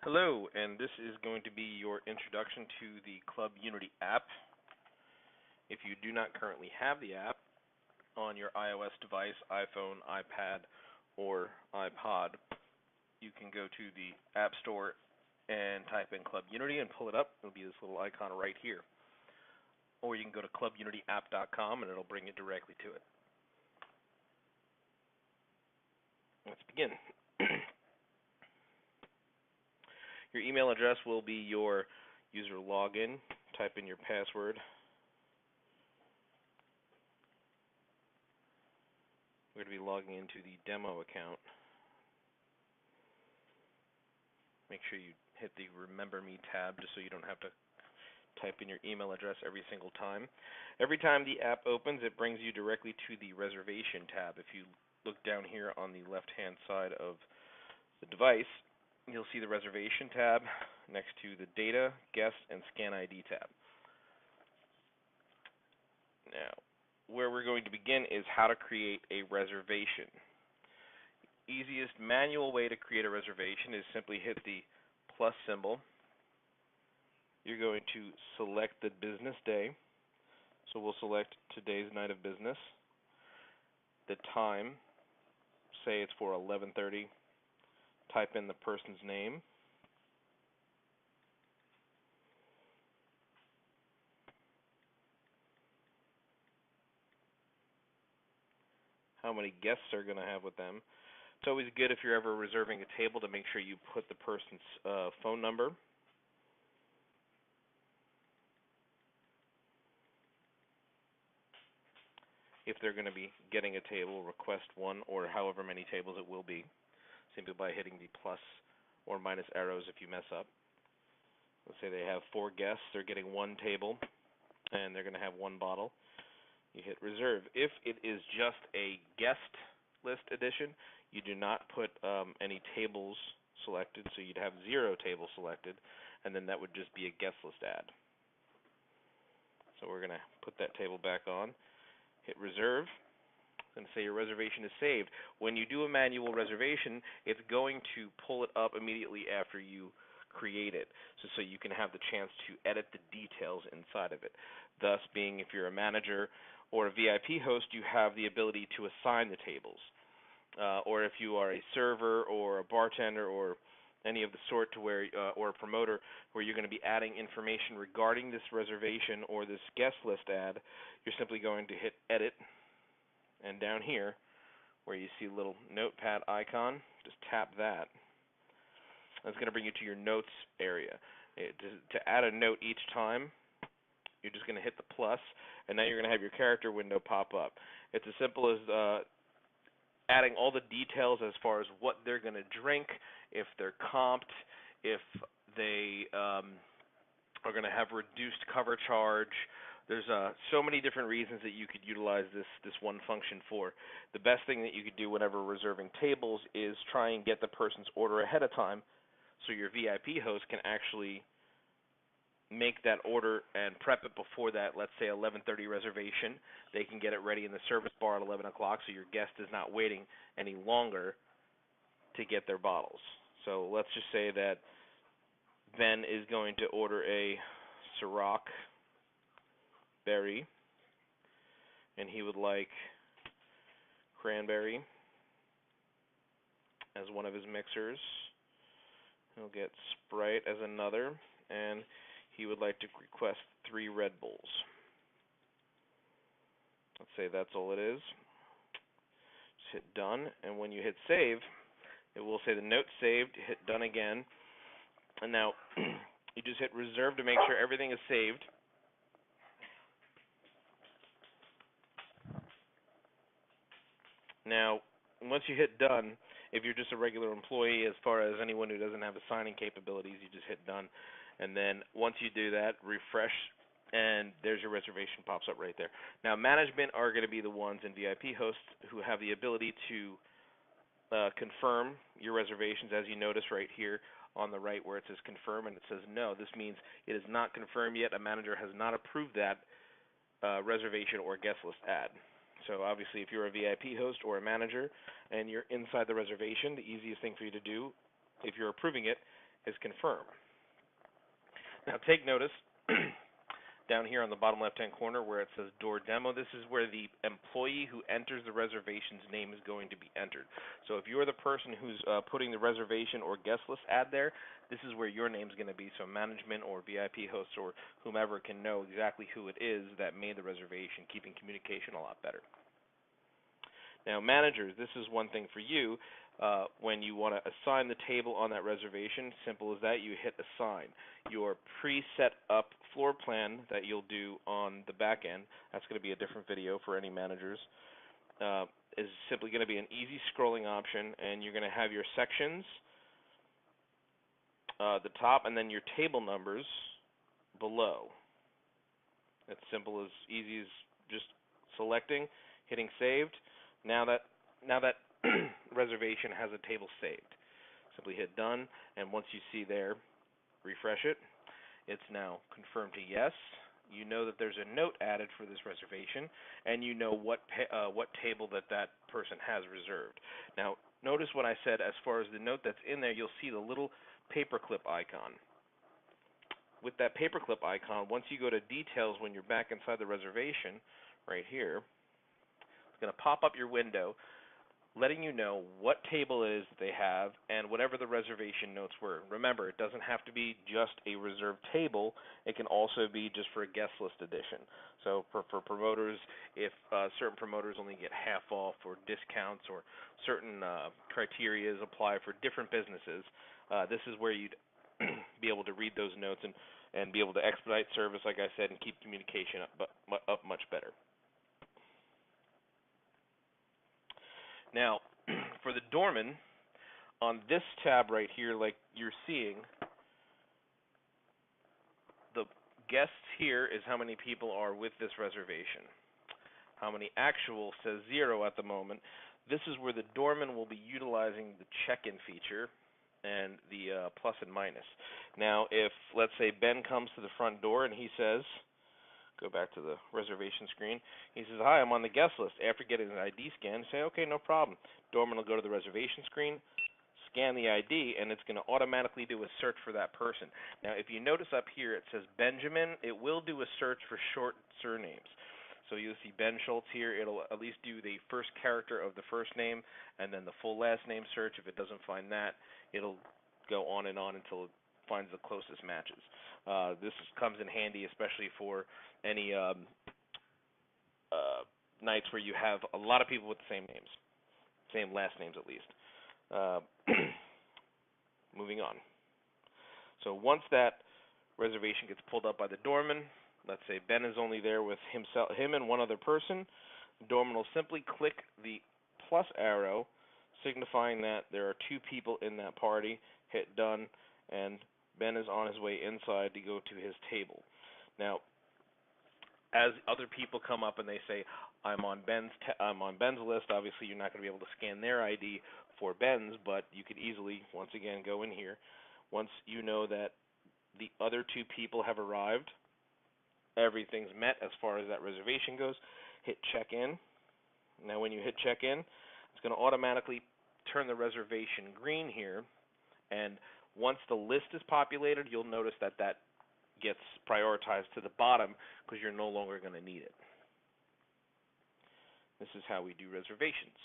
Hello, and this is going to be your introduction to the Club Unity app. If you do not currently have the app on your iOS device, iPhone, iPad, or iPod, you can go to the App Store and type in Club Unity and pull it up. It'll be this little icon right here. Or you can go to clubunityapp.com and it'll bring you directly to it. Let's begin. Your email address will be your user login. Type in your password. We're going to be logging into the demo account. Make sure you hit the Remember Me tab just so you don't have to type in your email address every single time. Every time the app opens, it brings you directly to the Reservation tab. If you look down here on the left-hand side of the device, you'll see the Reservation tab next to the Data, Guest, and Scan ID tab. Now, where we're going to begin is how to create a reservation. Easiest manual way to create a reservation is simply hit the plus symbol. You're going to select the business day. So we'll select today's night of business. The time, say it's for 11:30. Type in the person's name. How many guests are going to have with them. It's always good if you're ever reserving a table to make sure you put the person's phone number. If they're going to be getting a table, request one or however many tables it will be, simply by hitting the plus or minus arrows if you mess up. Let's say they have 4 guests, they're getting 1 table, and they're going to have 1 bottle. You hit reserve. If it is just a guest list edition, you do not put any tables selected, so you'd have 0 tables selected, and then that would just be a guest list ad. So we're going to put that table back on, hit reserve. It's going to say your reservation is saved. When you do a manual reservation, it's going to pull it up immediately after you create it, so you can have the chance to edit the details inside of it. Thus, being if you're a manager or a VIP host, you have the ability to assign the tables. Or if you are a server or a bartender or any of the sort to where, or a promoter, where you're going to be adding information regarding this reservation or this guest list ad, you're simply going to hit edit, and down here where you see a little notepad icon, just tap that. That's going to bring you to your notes area. To add a note each time, you're just going to hit the plus, and now you're going to have your character window pop up. It's as simple as adding all the details as far as what they're going to drink, if they're comped, if they are going to have reduced cover charge. There's so many different reasons that you could utilize this one function for. The best thing that you could do whenever reserving tables is try and get the person's order ahead of time, so your VIP host can actually make that order and prep it before that, let's say 11:30 reservation. They can get it ready in the service bar at 11 o'clock, so your guest is not waiting any longer to get their bottles. So let's just say that Ben is going to order a Ciroc berry, and he would like cranberry as one of his mixers. He'll get Sprite as another, and he would like to request 3 Red Bulls. Let's say that's all it is. Just hit done, and when you hit save, it will say the note saved. Hit done again, and now you just hit reserve to make sure everything is saved. Now, once you hit done, if you're just a regular employee, as far as anyone who doesn't have the signing capabilities, you just hit done. And then once you do that, refresh, and there's your reservation pops up right there. Now, management are going to be the ones in VIP hosts who have the ability to confirm your reservations, as you notice right here on the right where it says confirm and it says no. This means it is not confirmed yet. A manager has not approved that reservation or guest list ad. So obviously if you're a VIP host or a manager and you're inside the reservation, the easiest thing for you to do, if you're approving it, is confirm. Now take notice down here on the bottom left-hand corner where it says door demo. This is where the employee who enters the reservation's name is going to be entered. So if you're the person who's putting the reservation or guest list ad there, this is where your name's going to be, so management or VIP hosts or whomever can know exactly who it is that made the reservation, keeping communication a lot better. Now, managers, this is one thing for you. When you want to assign the table on that reservation, simple as that, you hit assign. Your preset up floor plan that you'll do on the back end, that's going to be a different video for any managers, is simply going to be an easy scrolling option, and you're going to have your sections, the top, and then your table numbers below. It's simple as easy as just selecting, hitting saved. Now that reservation has a table saved. Simply hit done, and once you see there, refresh it. It's now confirmed to yes. You know that there's a note added for this reservation, and you know what table that person has reserved. Now, notice what I said as far as the note that's in there. You'll see the little paperclip icon. With that paperclip icon, once you go to details when you're back inside the reservation, right here, it's going to pop up your window letting you know what table it is that they have and whatever the reservation notes were. Remember, it doesn't have to be just a reserved table. It can also be just for a guest list edition. So for promoters, if certain promoters only get half off or discounts or certain criteria apply for different businesses, this is where you'd be able to read those notes and be able to expedite service, like I said, and keep communication up much better. Now, for the doorman, on this tab right here, like you're seeing, the guests here is how many people are with this reservation. How many actual says 0 at the moment. This is where the doorman will be utilizing the check-in feature and the plus and minus. Now, if, let's say, Ben comes to the front door and he says, go back to the reservation screen. He says, hi, I'm on the guest list. After getting an ID scan, say, okay, no problem. Doorman will go to the reservation screen, scan the ID, and it's going to automatically do a search for that person. Now, if you notice up here, it says Benjamin. It will do a search for short surnames. So you'll see Ben Schultz here. It'll at least do the first character of the first name and then the full last name search. If it doesn't find that, it'll go on and on until it finds the closest matches. This comes in handy, especially for any nights where you have a lot of people with the same names, same last names at least. Moving on. So once that reservation gets pulled up by the doorman, let's say Ben is only there with him and one other person, the doorman will simply click the plus arrow, signifying that there are 2 people in that party, hit done, and Ben is on his way inside to go to his table. Now, as other people come up and they say, I'm on Ben's list, obviously you're not going to be able to scan their ID for Ben's, but you could easily, once again, go in here. Once you know that the other 2 people have arrived, everything's met as far as that reservation goes, hit check in. Now when you hit check in, it's going to automatically turn the reservation green here, and once the list is populated, you'll notice that that gets prioritized to the bottom because you're no longer going to need it. This is how we do reservations.